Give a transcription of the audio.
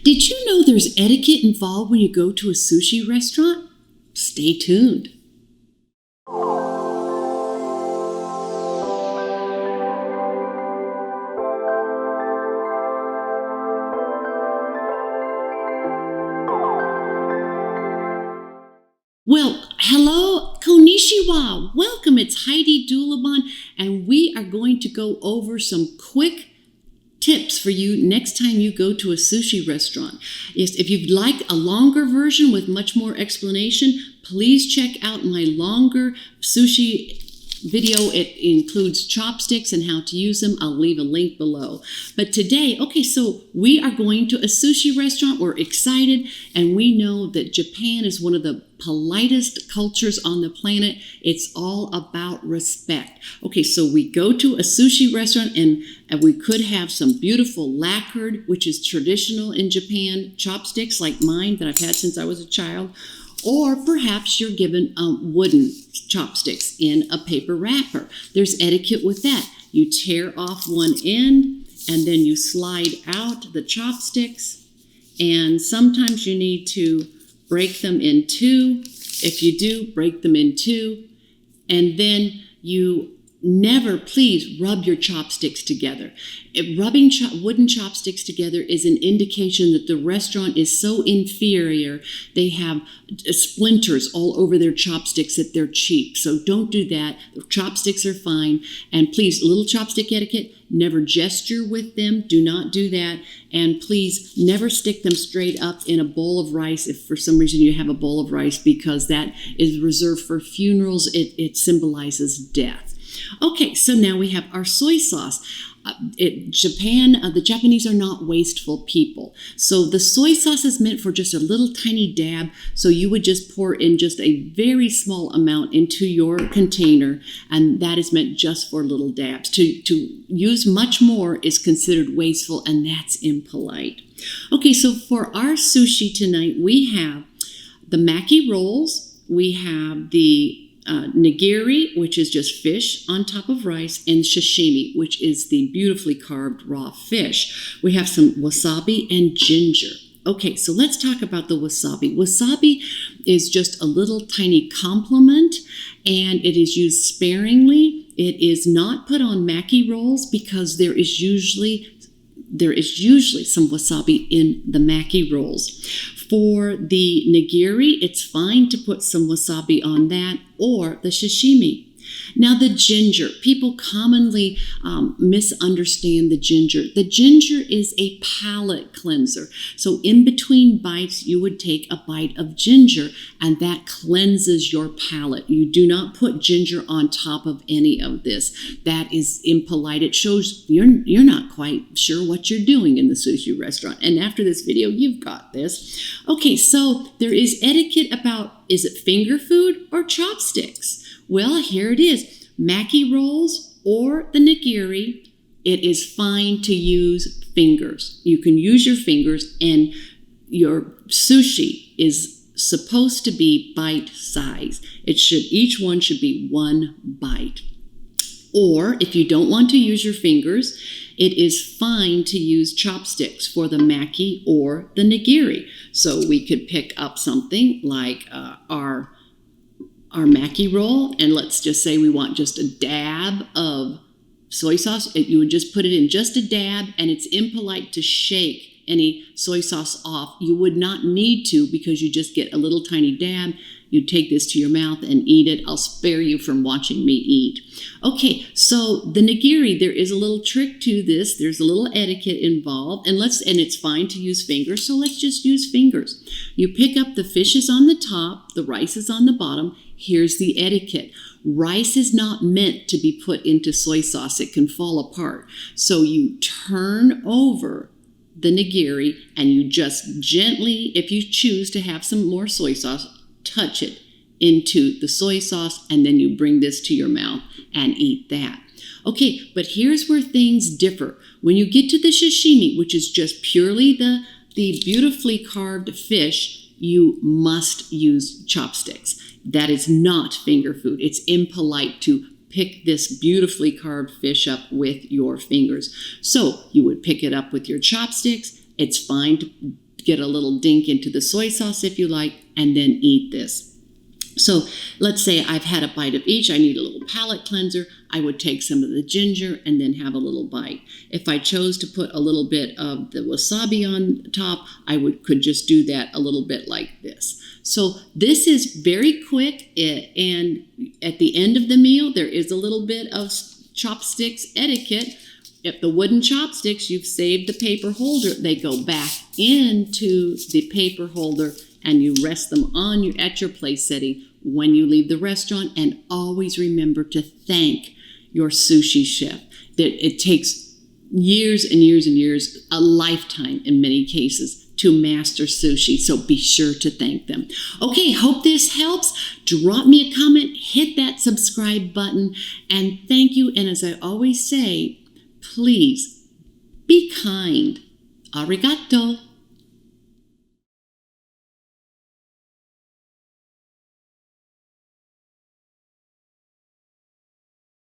Did you know there's etiquette involved when you go to a sushi restaurant? Stay tuned. Well, hello, konnichiwa. Welcome, it's Heidi and we are going to go over some quick tips for you next time you go to a sushi restaurant. Yes, if you'd like a longer version with much more explanation, please check out my longer sushi video. It includes chopsticks and how to use them. I'll leave a link below. But today, so we are going to a sushi restaurant. We're excited, and we know that Japan is one of the politest cultures on the planet. It's all about respect. So we go to a sushi restaurant, and we could have some beautiful lacquered, which is traditional in Japan, chopsticks like mine that I've had since I was a child. Or perhaps you're given wooden chopsticks in a paper wrapper. There's etiquette with that. You tear off one end and then you slide out the chopsticks. And sometimes you need to break them in two. If you do, break them in two. And then you never, please, rub your chopsticks together. Rubbing wooden chopsticks together is an indication that the restaurant is so inferior. They have splinters all over their chopsticks that they're cheap. So don't do that. The chopsticks are fine. And please, little chopstick etiquette, never gesture with them. Do not do that. And please never stick them straight up in a bowl of rice if for some reason you have a bowl of rice, because that is reserved for funerals. It symbolizes death. So now we have our soy sauce. The Japanese are not wasteful people. So the soy sauce is meant for just a little tiny dab. So you would just pour in just a very small amount into your container, and that is meant just for little dabs. To use much more is considered wasteful, and that's impolite. So for our sushi tonight, we have the maki rolls. We have the nigiri, which is just fish on top of rice, and sashimi, which is the beautifully carved raw fish. We have some wasabi and ginger. So let's talk about the wasabi. Wasabi is just a little tiny complement, and it is used sparingly. It is not put on maki rolls because there is usually some wasabi in the maki rolls. For the nigiri, it's fine to put some wasabi on that, or the sashimi. Now the ginger, people commonly misunderstand the ginger. The ginger is a palate cleanser. So in between bites, you would take a bite of ginger, and that cleanses your palate. You do not put ginger on top of any of this. That is impolite. It shows you're not quite sure what you're doing in the sushi restaurant. And after this video, you've got this. So there is etiquette about, is it finger food or chopsticks? Well, here it is. Maki rolls or the nigiri, it is fine to use fingers. You can use your fingers, and your sushi is supposed to be bite size. Each one should be one bite. Or if you don't want to use your fingers, it is fine to use chopsticks for the maki or the nigiri. So we could pick up something like our maki roll, and let's just say we want just a dab of soy sauce. You would just put it in just a dab, and it's impolite to shake any soy sauce off. You would not need to, because you just get a little tiny dab. You take this to your mouth and eat it. I'll spare you from watching me eat. So the nigiri, there is a little trick to this. There's a little etiquette involved, and it's fine to use fingers, so let's just use fingers. You pick up the fish is on the top, the rice is on the bottom. Here's the etiquette. Rice is not meant to be put into soy sauce. It can fall apart. So you turn over the nigiri, and you just gently, if you choose to have some more soy sauce, touch it into the soy sauce, and then you bring this to your mouth and eat that. But here's where things differ. When you get to the sashimi, which is just purely the beautifully carved fish, you must use chopsticks. That is not finger food. It's impolite to pick this beautifully carved fish up with your fingers. So you would pick it up with your chopsticks. It's fine get a little dink into the soy sauce if you like, and then eat this. So let's say I've had a bite of each. I need a little palate cleanser. I would take some of the ginger and then have a little bite. If I chose to put a little bit of the wasabi on top, I could just do that a little bit like this. So this is very quick, and at the end of the meal, there is a little bit of chopsticks etiquette. If the wooden chopsticks, you've saved the paper holder, they go back into the paper holder, and you rest them at your place setting when you leave the restaurant. And always remember to thank your sushi chef. It takes years and years and years, a lifetime in many cases, to master sushi. So be sure to thank them. Okay, hope this helps. Drop me a comment, hit that subscribe button, and thank you. And as I always say, please be kind. Arigato.